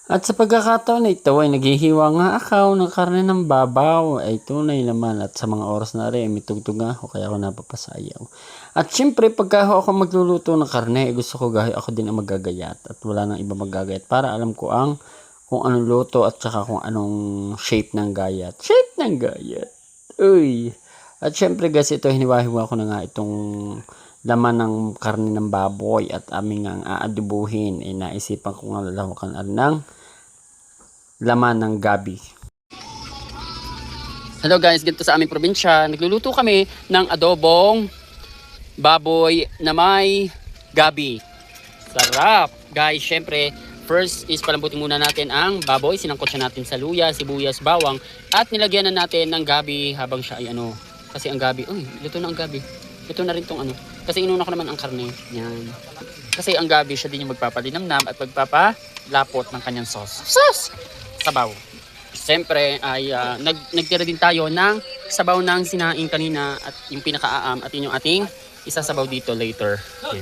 At sa pagkakataon na ito ay naghihiwa nga ako ng karne ng babaw ay tunay naman at sa mga oras na rin may tugtog nga ako kaya ako napapasayaw. At syempre pagka ako magluluto ng karne gusto ko gahi ako din ang magagayat at wala nang iba magagayat para alam ko ang kung anong luto at saka kung anong shape ng gayat. Shape ng gayat. Uy. At syempre guys ito hiniwa-hiwa ko na nga itong laman ng karne ng baboy at aming ang aadubuhin ay naisipan ko nga lalawakan ng laman ng gabi. Hello guys, ganito sa aming probinsya. Nagluluto kami ng adobong baboy na may gabi. Sarap! Guys, syempre, first is palambutin muna natin ang baboy. Sinangkot siya natin sa luya, sibuyas, bawang. At nilagyan na natin ng gabi habang siya ay ano. Kasi ang gabi, uy, luto na ang gabi. Luto na rin tong ano. Kasi inuna ko naman ang karne. Yan. Kasi ang gabi, siya din yung magpapalinamnam at magpapalapot ng kanyang sauce. Sauce! Sabaw. Siyempre ay nagtira din tayo ng sabaw ng sinaing kanina at yung pinakaaam at yun yung ating isasabaw dito later. Okay.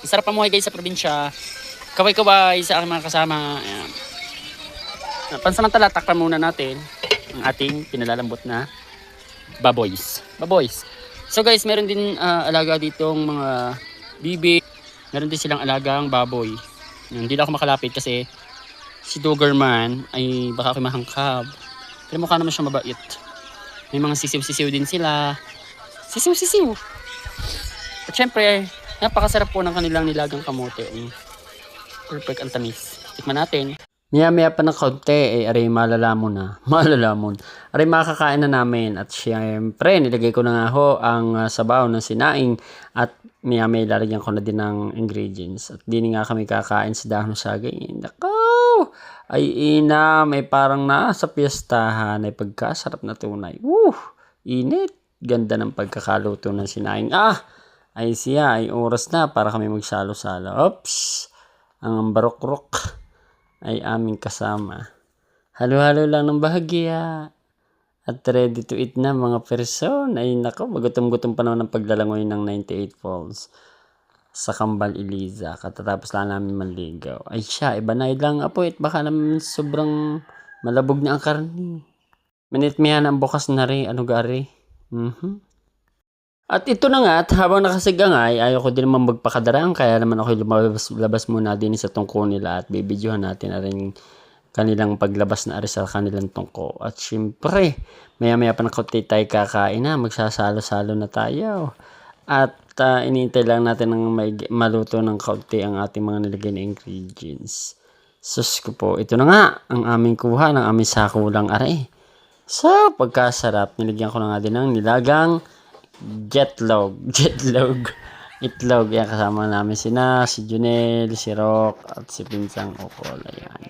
Masarap pamuhay guys sa probinsya. Kaway-kaway sa aking mga kasama. Ayan. Pansamantala, takpan muna natin ang ating pinalalambot na baboys. Baboys. So guys, meron din alaga ditong mga bibi. Meron din silang alagang baboy. Hindi lang ako makalapit kasi si Doberman ay baka ako mahangkab. Pero mukha naman siya mabait. May mga sisiw-sisiw din sila. Sisiw-sisiw. At syempre, napakasarap po ng kanilang nilagang kamote. Perfect ang tamis. Tikman natin. Maya-maya pa ng kaunti, aray malalamon na. Malalamon. Aray makakain na namin. At syempre, nilagay ko na nga ho ang sabaw ng sinaing. At maya-maya lalagyan ko na din ng ingredients. At din nga kami kakain sa dahon ng saging. Nako! Ay ina, may parang nasa piyestahan ay pagkasarap na tunay. Init. Ganda ng pagkakaluto ng sinaing. Ay siya, ay oras na para kami magsalo-salo. Oops! Ang barok-rok ay aming kasama. Halo-halo lang ng bahagya. At ready to eat na mga person. Ay nako, magutom-gutom pa naman ang paglalangoy ng 98 Falls sa Kambal Eliza. Katatapos lang namin manligaw. Ay siya, iba na ilang apoy at baka naman sobrang malabog na ang karni. Minitmihan ang bukas na rin. Ano gari? At ito na nga, at habang nakasigangay, ayaw ko din naman magpakadarang, kaya naman ako lumabas muna din sa tungko nila at bibidyohan natin na rin kanilang paglabas na ari sa kanilang tungko. At syempre, maya-maya pa ng kaunti tayo kakain na, magsasalo-salo na tayo. At iniintay lang natin ng maluto ng kaunti ang ating mga nilagay na ingredients. Sus ko po, ito na nga, ang aming kuha ng aming sakulang ari. So, pagkasarap, nilagyan ko na nga din ng nilagang Jetlog. Itlog. Yan, kasama namin si Junel, si Rock, at si Pinsang Okol. Ayan.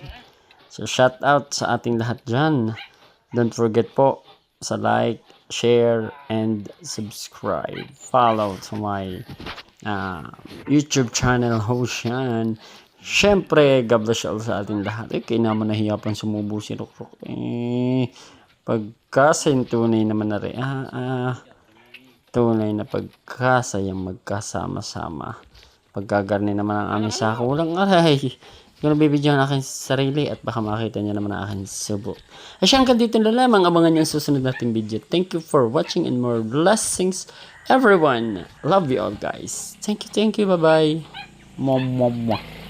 So, shout out sa ating lahat dyan. Don't forget po sa like, share, and subscribe. Follow to my YouTube channel, Hoshan. Siyempre, God bless you all sa ating lahat. Kaya naman nahiya pang sumubo si Rock. Pagkasintunay naman na rin. Tunay na pagkasayang magkasama-sama. Pagkagarni naman ang aming sakulang aray. Kung nabibidyo ang aking sarili at baka makita niya naman ang aking subo. Ay siyang dito na lamang. Abangan niyo ang susunod nating video. Thank you for watching and more blessings everyone. Love you all guys. Thank you. Bye-bye. Mwah.